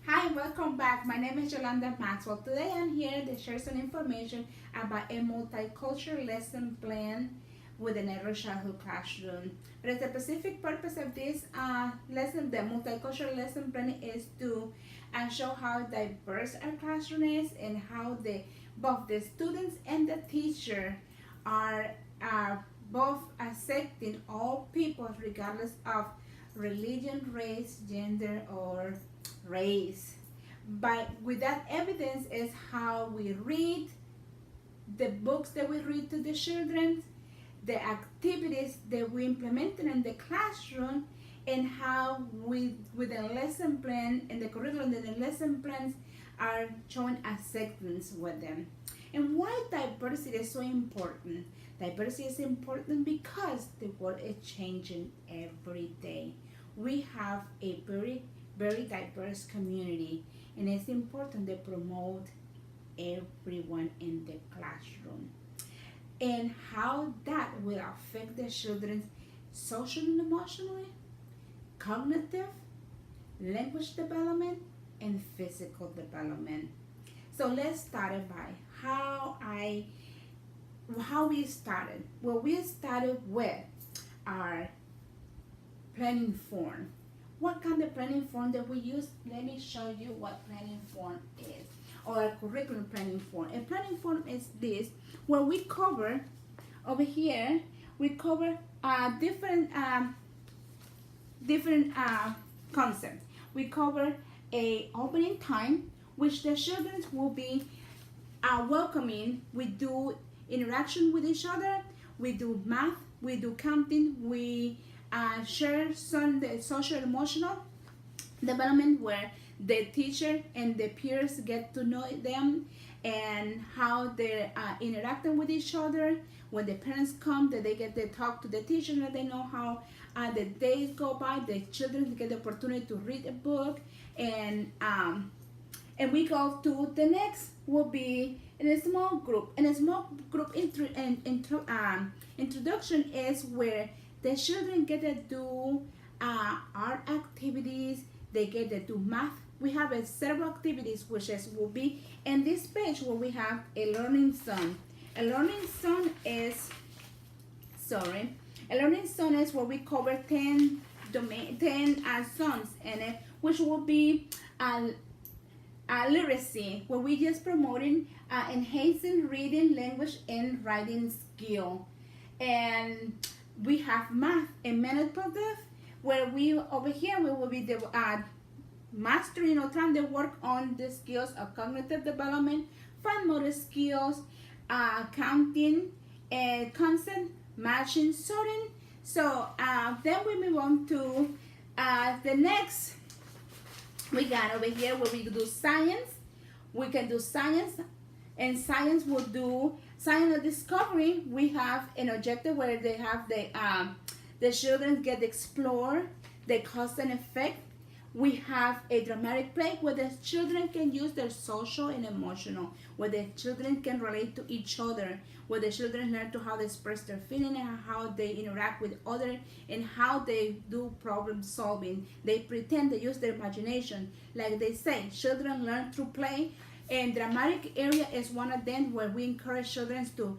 Hi, welcome back. My name is Yolanda Maxwell. Today I'm here to share some information about a multicultural lesson plan with an early childhood classroom. But the specific purpose of this lesson, the multicultural lesson plan, is to show how diverse our classroom is and how both the students and the teacher are both accepting all people regardless of religion, race, gender, or race. But with that evidence is how we read, the books that we read to the children, the activities that we implement in the classroom, and how we, with the lesson plan and the curriculum and the lesson plans, are showing acceptance with them. And why diversity is so important? Diversity is important because the world is changing every day. We have a very diverse community, and it's important to promote everyone in the classroom and how that will affect the children socially and emotionally, cognitive, language development, and physical development. So let's start by how we started. Well, we started with our planning form. What kind of planning form that we use? Let me show you what planning form is, or a curriculum planning form. A planning form is this, where we cover over here. We cover different concepts. We cover a opening time, which the children will be welcoming. We do interaction with each other. We do math. We do counting. We share some the social emotional development where the teacher and the peers get to know them and how they're interacting with each other. When the parents come, that they get to talk to the teacher and they know how the days go by. The children get the opportunity to read a book, and we go to the next will be in a small group. And a small group introduction is where the children get to do art activities. They get to do math. We have several activities, which will be in this page where we have a learning zone. A learning zone is where we cover 10 zones in it, which will be literacy, where we just promoting enhancing reading, language, and writing skill. And we have math and manipulative, where we over here we will be the mastering or trying to work on the skills of cognitive development, fine motor skills, counting, and concept matching, sorting. So then we move on to the next. We got over here where we do science. We can do science, and science will do science of discovery. We have an objective where they have the children get to explore the cause and effect. We have a dramatic play where the children can use their social and emotional, where the children can relate to each other, where the children learn to how they express their feeling and how they interact with others and how they do problem solving. They pretend to use their imagination. Like they say, children learn through play, and dramatic area is one of them where we encourage children to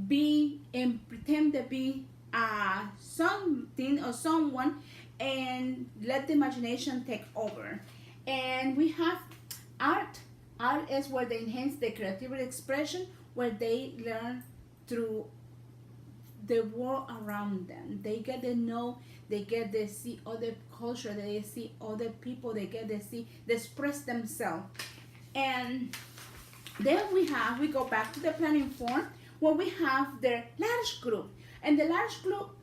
be and pretend to be something or someone and let the imagination take over. And we have art. Art is where they enhance the creativity expression, where they learn through the world around them. They get to know, they get to see other culture, they see other people, they get to see, they express themselves. And then we go back to the planning form where we have the large group. And the large group,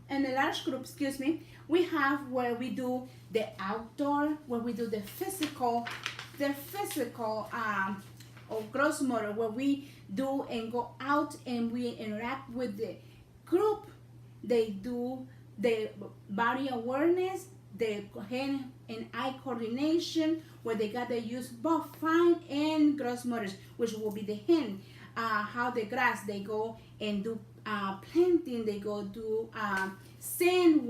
we have where we do the outdoor, where we do the physical or gross motor, where we do and go out and we interact with the group. They do the body awareness, the hand and eye coordination, where they got to use both fine and gross motors, which will be the hand, how the grass, they go and do planting, they go do sand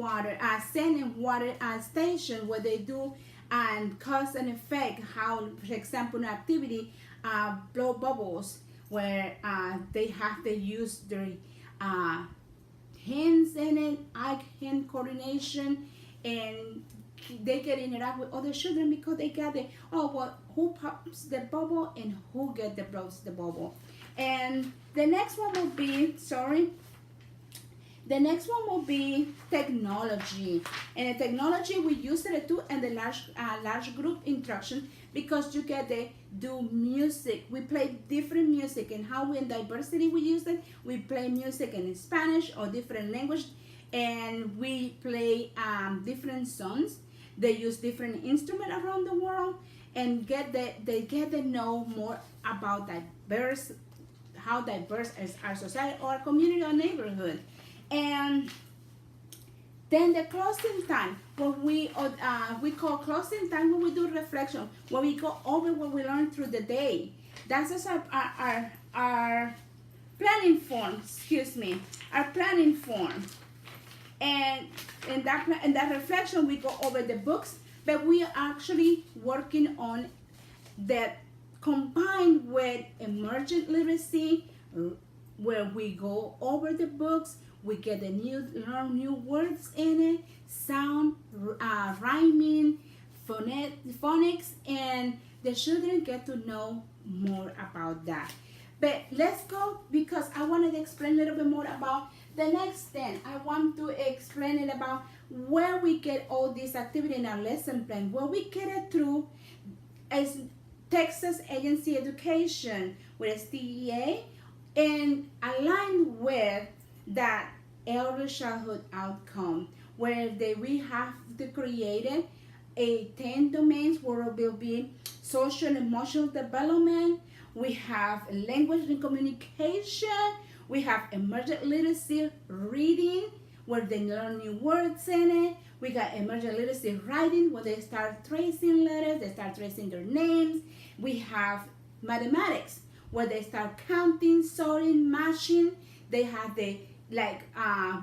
and water station, where they do and cause and effect. How, for example, an activity, blow bubbles, where they use their uh, hands in it, eye hand coordination, and they can interact with other children because they got the, oh, well, who pops the bubble and who get the blows the bubble. And the next one will be, sorry, the next one will be technology. And in technology, we use it too in the large group instruction, because you get to do music. We play different music, and how in diversity we use it. We play music in Spanish or different language, and we play different songs. They use different instruments around the world, and they get to know more about diverse, how diverse is our society or our community or neighborhood. And then the closing time, what we call closing time, when we do reflection, when we go over what we learned through the day. That's just our planning form. Excuse me, our planning form. And in that reflection, we go over the books, but we are actually working on that combined with emergent literacy, where we go over the books. We get learn new words in it, sound, rhyming, phonics, and the children get to know more about that. But let's go, because I wanted to explain a little bit more about the next thing. I want to explain it about where we get all this activity in our lesson plan. Where we get it through is Texas Agency Education with STEA, and aligned with that early childhood outcome, where we have to create a 10 domains, where it will be social and emotional development. We have language and communication. We have emergent literacy reading, where they learn new words in it. We got emergent literacy writing, where they start tracing letters, they start tracing their names. We have mathematics, where they start counting, sorting, matching. They have the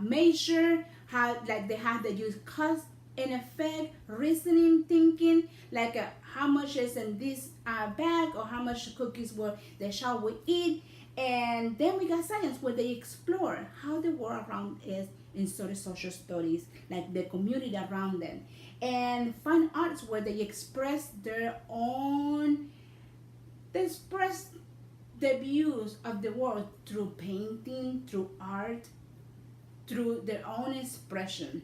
measure, how they have to use cause and effect, reasoning, thinking, how much is in this bag, or how much cookies shall we eat. And then we got science, where they explore how the world around is in social studies, like the community around them. And fine arts, where they express the views of the world through painting, through art, through their own expression.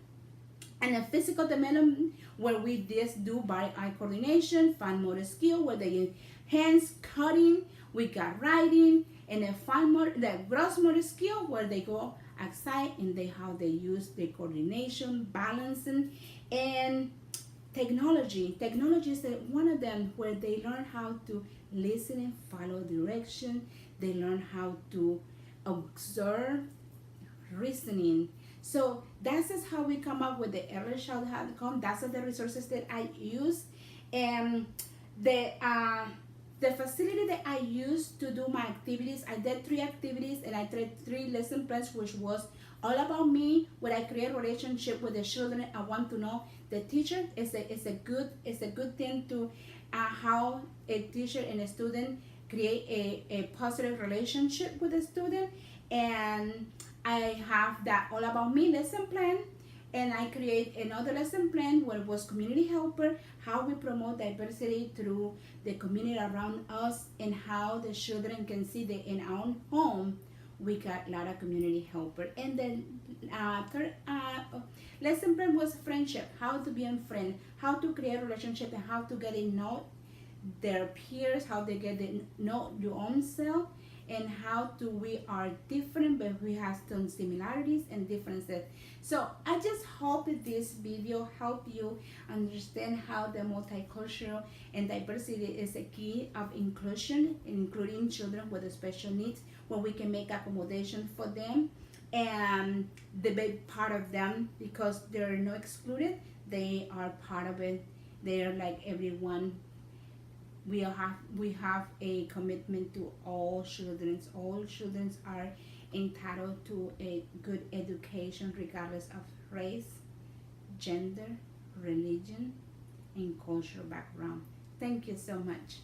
And a physical development, where we just do eye coordination, fine motor skill, where they hands cutting, we got writing, and the gross motor skill, where they go outside and how they use the coordination, balancing, and technology. Technology is one of them, where they learn how to listen and follow direction. They learn how to observe, reasoning. So that's just how we come up with the early childhood outcome. That's the resources that I use. And the facility that I used to do my activities, I did 3 activities, and I did 3 lesson plans, which was all about me, where I create a relationship with the children. I want to know the teacher. It's a good thing to how a teacher and a student create a positive relationship with the student. And I have that all about me lesson plan, and I create another lesson plan, where it was community helper, how we promote diversity through the community around us, and how the children can see that in our own home we got a lot of community helper. And then third lesson plan was friendship, how to be a friend, how to create a relationship, and how to get to know their peers, how they get to know your own self, and we are different, but we have some similarities and differences. So I just hope that this video helped you understand how the multicultural and diversity is a key of inclusion, including children with special needs, where we can make accommodation for them and the big part of them, because they're not excluded. They are part of it. They're like everyone. We have a commitment to all children. All children are entitled to a good education, regardless of race, gender, religion, and cultural background. Thank you so much.